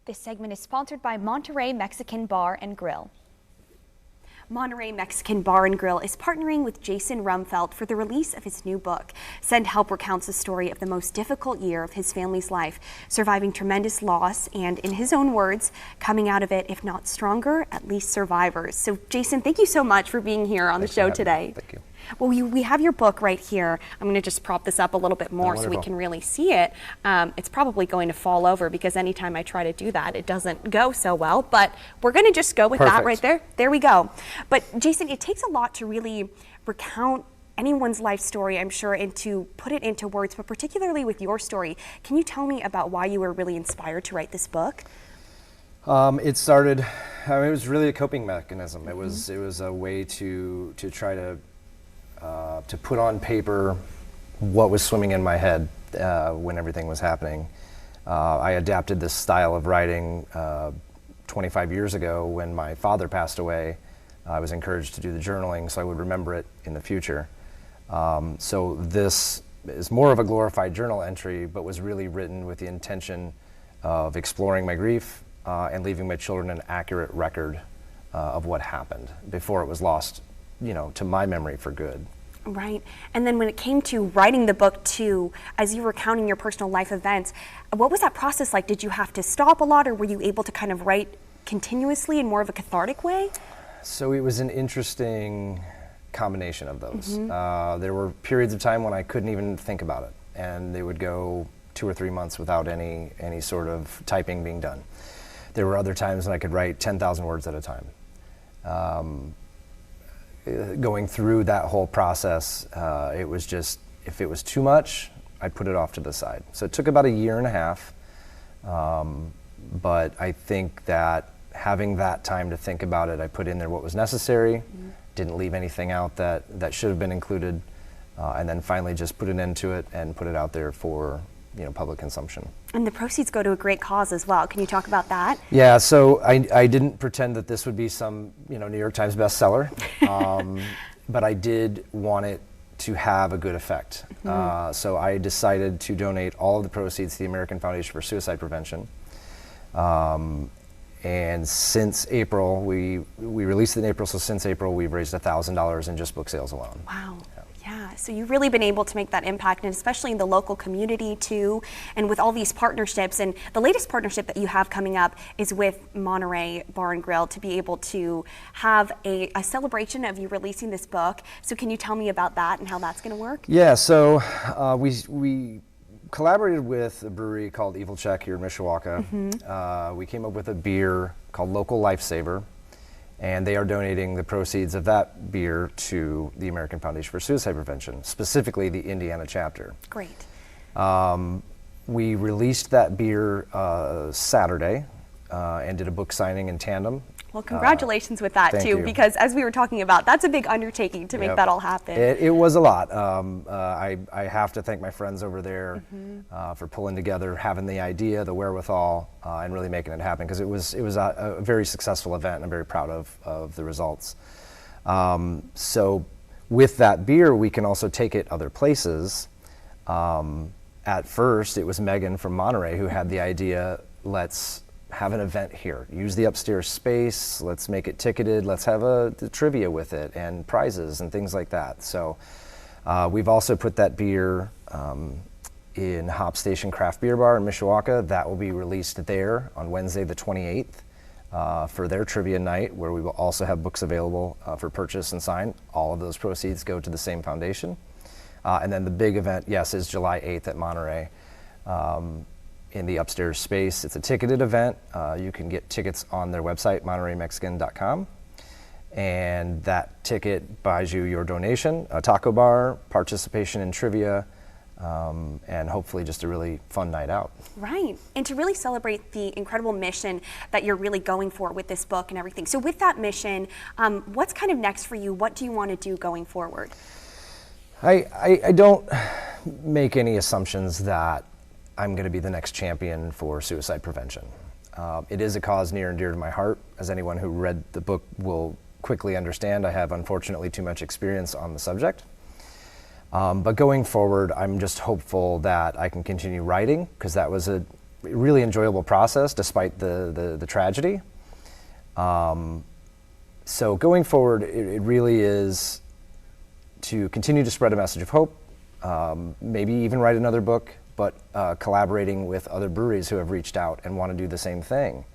This segment is sponsored by Monterey Mexican Bar and Grill. Monterey Mexican Bar and Grill is partnering with Jason Rumfelt for the release of his new book. Send Help recounts the story of the most difficult year of his family's life, surviving tremendous loss and, in his own words, coming out of it, if not stronger, at least survivors. So, Jason, thank you so much for being here on the show today. Thank you. Well, we have your book right here. I'm going to just prop this up a little bit more so we can really see it. It's probably going to fall over because anytime I try to do that, it doesn't go so well. But we're going to just go with that right there. There we go. But Jason, it takes a lot to really recount anyone's life story, I'm sure, and to put it into words, but particularly with your story. Can you tell me about why you were really inspired to write this book? It started, it was really a coping mechanism. It was a way to try to put on paper what was swimming in my head when everything was happening. I adapted this style of writing 25 years ago when my father passed away. I was encouraged to do the journaling so I would remember it in the future. So this is more of a glorified journal entry, but was really written with the intention of exploring my grief and leaving my children an accurate record of what happened before it was lost, to my memory for good. Right. And then when it came to writing the book too, as you were recounting your personal life events, what was that process like? Did you have to stop a lot, or were you able to kind of write continuously in more of a cathartic way? So it was an interesting combination of those. There were periods of time when I couldn't even think about it, and they would go 2 or 3 months without any sort of typing being done. There were other times when I could write 10,000 words at a time. Going through that whole process, it was just, if it was too much, I'd put it off to the side. So it took about 1.5 years, but I think that having that time to think about it, I put in there what was necessary, didn't leave anything out that should have been included, and then finally just put an end to it and put it out there for public consumption. And the proceeds go to a great cause as well. Can you talk about that? Yeah, so I didn't pretend that this would be some New York Times bestseller, but I did want it to have a good effect. So I decided to donate all of the proceeds to the American Foundation for Suicide Prevention. And since April, we released it in April, so since April we've raised $1,000 in just book sales alone. Wow. Yeah, so you've really been able to make that impact, and especially in the local community too, and with all these partnerships. And the latest partnership that you have coming up is with Monterey Bar and Grill to be able to have a celebration of you releasing this book. So can you tell me about that and how that's going to work? Yeah, so we collaborated with a brewery called Evil Check here in Mishawaka. We came up with a beer called Local Lifesaver, and they are donating the proceeds of that beer to the American Foundation for Suicide Prevention, specifically the Indiana chapter. Great. We released that beer Saturday and did a book signing in tandem. Well, congratulations with that too, because as we were talking about, that's a big undertaking to make that all happen. It was a lot. I have to thank my friends over there for pulling together, having the idea, the wherewithal, and really making it happen, because it was a very successful event, and I'm very proud of the results. So with that beer, we can also take it other places. At first, it was Megan from Monterey who had the idea, let's have an event here. Use the upstairs space, let's make it ticketed, let's have the trivia with it and prizes and things like that. So we've also put that beer in Hop Station Craft Beer Bar in Mishawaka. That will be released there on Wednesday the 28th for their trivia night, where we will also have books available for purchase and sign. All of those proceeds go to the same foundation. And then the big event, yes, is July 8th at Monterey. In the upstairs space. It's a ticketed event. You can get tickets on their website, montereymexican.com, and that ticket buys you your donation, a taco bar, participation in trivia, and hopefully just a really fun night out. Right, and to really celebrate the incredible mission that you're really going for with this book and everything. So with that mission, what's kind of next for you? What do you want to do going forward? I don't make any assumptions that I'm going to be the next champion for suicide prevention. It is a cause near and dear to my heart. As anyone who read the book will quickly understand, I have unfortunately too much experience on the subject. But going forward, I'm just hopeful that I can continue writing, because that was really enjoyable process despite the tragedy. So going forward, it really is to continue to spread a message of hope, maybe even write another book, but collaborating with other breweries who have reached out and want to do the same thing.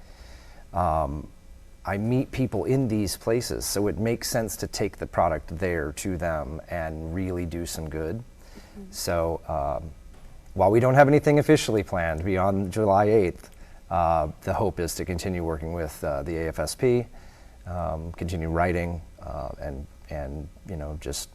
I meet people in these places, so it makes sense to take the product there to them and really do some good. Mm-hmm. So while we don't have anything officially planned beyond July 8th, the hope is to continue working with the AFSP, continue writing, and you know, just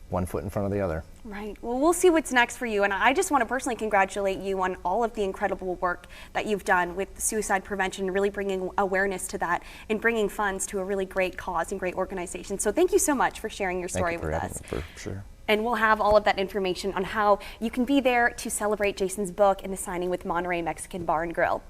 one foot in front of the other. Right. Well, we'll see what's next for you. And I just want to personally congratulate you on all of the incredible work that you've done with suicide prevention, really bringing awareness to that and bringing funds to a really great cause and great organization. So thank you so much for sharing your story with us. For sure. And we'll have all of that information on how you can be there to celebrate Jason's book and the signing with Monterey Mexican Bar and Grill.